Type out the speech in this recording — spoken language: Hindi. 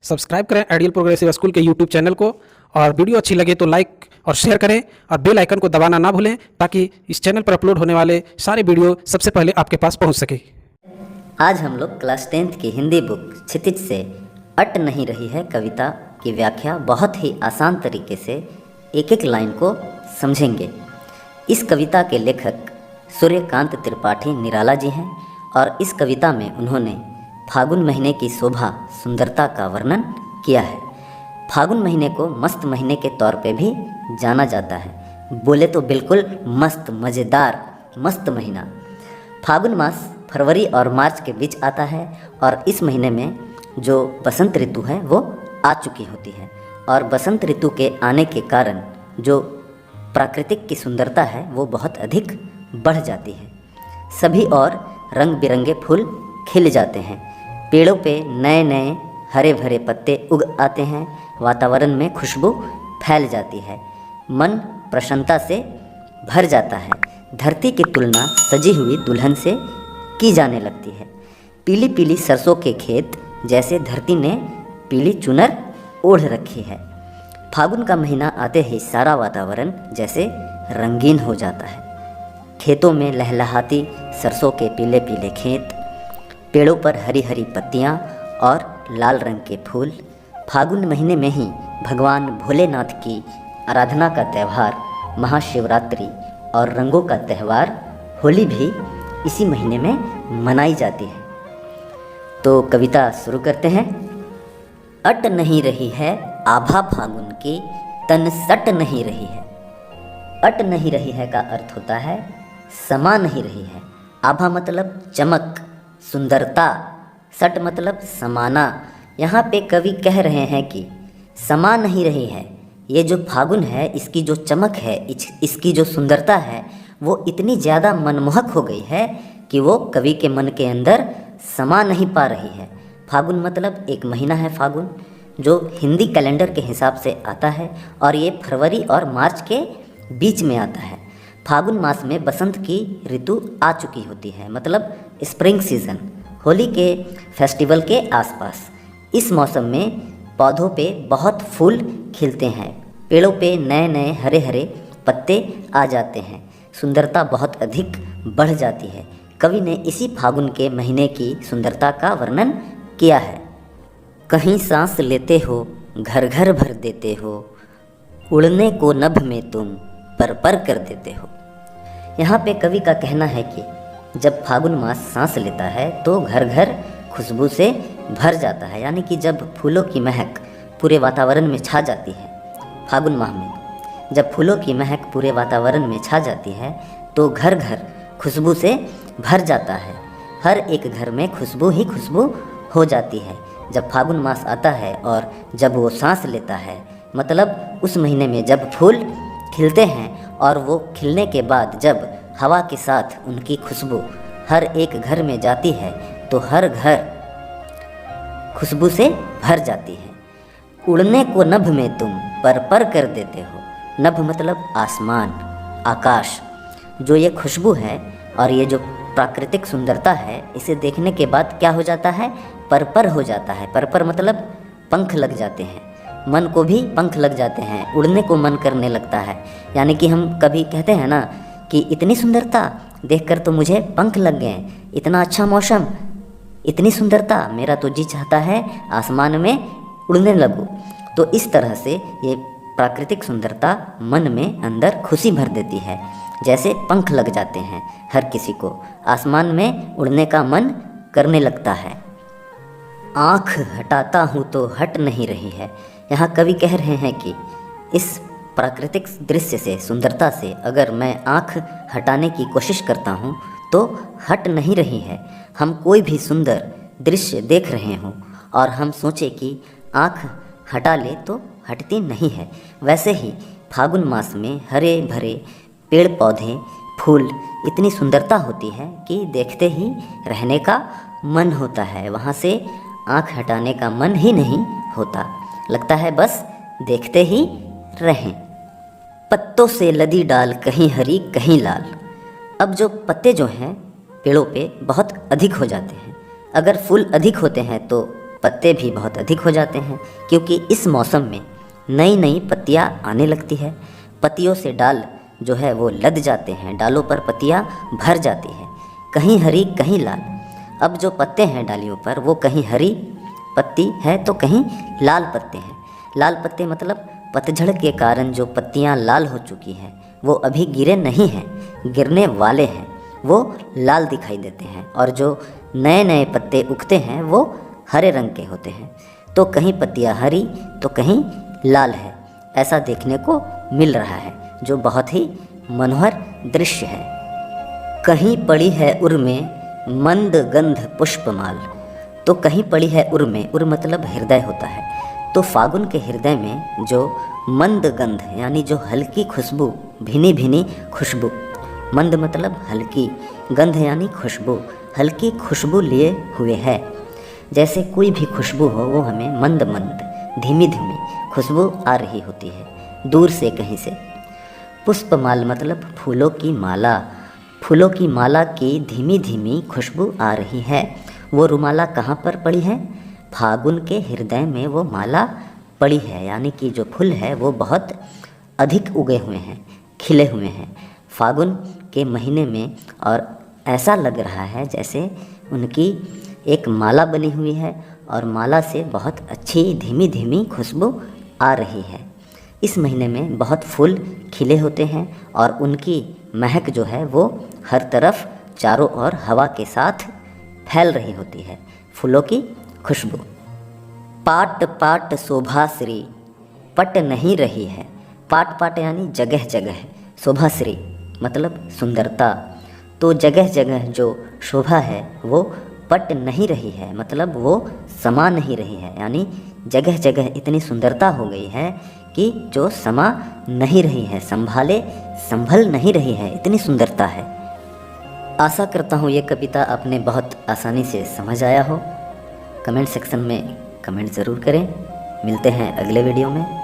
सब्सक्राइब करें आइडियल प्रोग्रेसिव स्कूल के यूट्यूब चैनल को और वीडियो अच्छी लगे तो लाइक और शेयर करें और बेल आइकन को दबाना ना भूलें ताकि इस चैनल पर अपलोड होने वाले सारे वीडियो सबसे पहले आपके पास पहुंच सके। आज हम लोग क्लास 10th की हिंदी बुक क्षितिज से अट नहीं रही है कविता की व्याख्या बहुत ही आसान तरीके से एक एक लाइन को समझेंगे। इस कविता के लेखक सूर्यकांत त्रिपाठी निराला जी हैं और इस कविता में उन्होंने फागुन महीने की शोभा सुंदरता का वर्णन किया है। फागुन महीने को मस्त महीने के तौर पे भी जाना जाता है। बोले तो बिल्कुल मस्त मज़ेदार मस्त महीना। फागुन मास फरवरी और मार्च के बीच आता है और इस महीने में जो बसंत ऋतु है वो आ चुकी होती है और बसंत ऋतु के आने के कारण जो प्राकृतिक की सुंदरता है वो बहुत अधिक बढ़ जाती है। सभी और रंग बिरंगे फूल खिल जाते हैं, पेड़ों पे नए नए हरे भरे पत्ते उग आते हैं, वातावरण में खुशबू फैल जाती है, मन प्रसन्नता से भर जाता है। धरती की तुलना सजी हुई दुल्हन से की जाने लगती है। पीली पीली सरसों के खेत जैसे धरती ने पीली चुनर ओढ़ रखी है। फागुन का महीना आते ही सारा वातावरण जैसे रंगीन हो जाता है। खेतों में लहलहाती सरसों के पीले पीले खेत, पेड़ों पर हरी हरी पत्तियाँ और लाल रंग के फूल। फागुन महीने में ही भगवान भोलेनाथ की आराधना का त्यौहार महाशिवरात्रि और रंगों का त्यौहार होली भी इसी महीने में मनाई जाती है। तो कविता शुरू करते हैं। अट नहीं रही है आभा फागुन की, तन सट नहीं रही है। अट नहीं रही है का अर्थ होता है समा नहीं रही है। आभा मतलब चमक, सुंदरता, सट मतलब समाना। यहाँ पे कवि कह रहे हैं कि समा नहीं रही है। ये जो फागुन है इसकी जो चमक है, इसकी जो सुंदरता है वो इतनी ज़्यादा मनमोहक हो गई है कि वो कवि के मन के अंदर समा नहीं पा रही है। फागुन मतलब एक महीना है फागुन, जो हिंदी कैलेंडर के हिसाब से आता है और ये फरवरी और मार्च के बीच में आता है। फागुन मास में बसंत की ऋतु आ चुकी होती है, मतलब स्प्रिंग सीजन, होली के फेस्टिवल के आसपास। इस मौसम में पौधों पे बहुत फूल खिलते हैं, पेड़ों पे नए नए हरे हरे पत्ते आ जाते हैं, सुंदरता बहुत अधिक बढ़ जाती है। कवि ने इसी फागुन के महीने की सुंदरता का वर्णन किया है। कहीं सांस लेते हो घर घर भर देते हो, उड़ने को नभ में तुम पर कर देते हो। यहाँ पे कवि का कहना है कि जब फागुन मास सांस लेता है तो घर घर खुशबू से भर जाता है, यानी कि जब फूलों की महक पूरे वातावरण में छा जाती है। फागुन माह में जब फूलों की महक पूरे वातावरण में छा जाती है तो घर घर खुशबू से भर जाता है। हर एक घर में खुशबू ही खुशबू हो जाती है जब फागुन मास आता है और जब वो सांस लेता है, मतलब उस महीने में जब फूल खिलते हैं और वो खिलने के बाद जब हवा के साथ उनकी खुशबू हर एक घर में जाती है तो हर घर खुशबू से भर जाती है। उड़ने को नभ में तुम पर कर देते हो। नभ मतलब आसमान, आकाश। जो ये खुशबू है और ये जो प्राकृतिक सुंदरता है, इसे देखने के बाद क्या हो जाता है, पर हो जाता है। पर मतलब पंख लग जाते हैं, मन को भी पंख लग जाते हैं, उड़ने को मन करने लगता है। यानी कि हम कभी कहते हैं ना कि इतनी सुंदरता देखकर तो मुझे पंख लग गए, इतना अच्छा मौसम, इतनी सुंदरता, मेरा तो जी चाहता है आसमान में उड़ने लगूं। तो इस तरह से ये प्राकृतिक सुंदरता मन में अंदर खुशी भर देती है, जैसे पंख लग जाते हैं हर किसी को, आसमान में उड़ने का मन करने लगता है। आँख हटाता हूँ तो हट नहीं रही है। यहाँ कवि कह रहे हैं कि इस प्राकृतिक दृश्य से, सुंदरता से अगर मैं आँख हटाने की कोशिश करता हूँ तो हट नहीं रही है। हम कोई भी सुंदर दृश्य देख रहे हों और हम सोचे कि आँख हटा ले तो हटती नहीं है। वैसे ही फागुन मास में हरे भरे पेड़ पौधे, फूल, इतनी सुंदरता होती है कि देखते ही रहने का मन होता है, वहाँ से आँख हटाने का मन ही नहीं होता, लगता है बस देखते ही रहें। पत्तों से लदी डाल कहीं हरी कहीं लाल। अब जो पत्ते जो हैं पेड़ों पे बहुत अधिक हो जाते हैं। अगर फूल अधिक होते हैं तो पत्ते भी बहुत अधिक हो जाते हैं, क्योंकि इस मौसम में नई नई पत्तियां आने लगती है। पत्तियों से डाल जो है वो लद जाते हैं, डालों पर पत्तियां भर जाती है, कहीं हरी कहीं लाल। अब जो पत्ते हैं डालियों पर वो कहीं हरी पत्ती है तो कहीं लाल पत्ते हैं। लाल पत्ते मतलब पतझड़ के कारण जो पत्तियां लाल हो चुकी हैं वो अभी गिरे नहीं हैं, गिरने वाले हैं, वो लाल दिखाई देते हैं। और जो नए नए पत्ते उगते हैं वो हरे रंग के होते हैं। तो कहीं पत्तियां हरी तो कहीं लाल है, ऐसा देखने को मिल रहा है, जो बहुत ही मनोहर दृश्य है। कहीं पड़ी है उर में मंद गंध पुष्पमाल। तो कहीं पड़ी है उर में, उर मतलब हृदय होता है। तो फागुन के हृदय में जो मंद गंध यानी जो हल्की खुशबू, भीनी भीनी खुशबू, मंद मतलब हल्की, गंध यानी खुशबू, हल्की खुशबू लिए हुए है। जैसे कोई भी खुशबू हो वो हमें मंद मंद, धीमी धीमी खुशबू आ रही होती है दूर से कहीं से। पुष्पमाल मतलब फूलों की माला, फूलों की माला की धीमी धीमी खुशबू आ रही है। वो रुमाला कहाँ पर पड़ी है? फागुन के हृदय में वो माला पड़ी है, यानी कि जो फूल है वो बहुत अधिक उगे हुए हैं, खिले हुए हैं फागुन के महीने में। और ऐसा लग रहा है जैसे उनकी एक माला बनी हुई है और माला से बहुत अच्छी धीमी धीमी खुशबू आ रही है। इस महीने में बहुत फूल खिले होते हैं और उनकी महक जो है वो हर तरफ चारों ओर हवा के साथ फैल रही होती है, फूलों की खुशबू। पाट पाट शोभाश्री पट नहीं रही है। पाट पाट यानी जगह जगह, शोभाश्री मतलब सुंदरता। तो जगह जगह जो शोभा है वो पट नहीं रही है, मतलब वो समा नहीं रही है, यानी जगह जगह इतनी सुंदरता हो गई है कि जो समा नहीं रही है, संभल नहीं रही है, इतनी सुंदरता है। आशा करता हूँ ये कविता आपने बहुत आसानी से समझ आया हो। कमेंट सेक्शन में कमेंट ज़रूर करें। मिलते हैं अगले वीडियो में।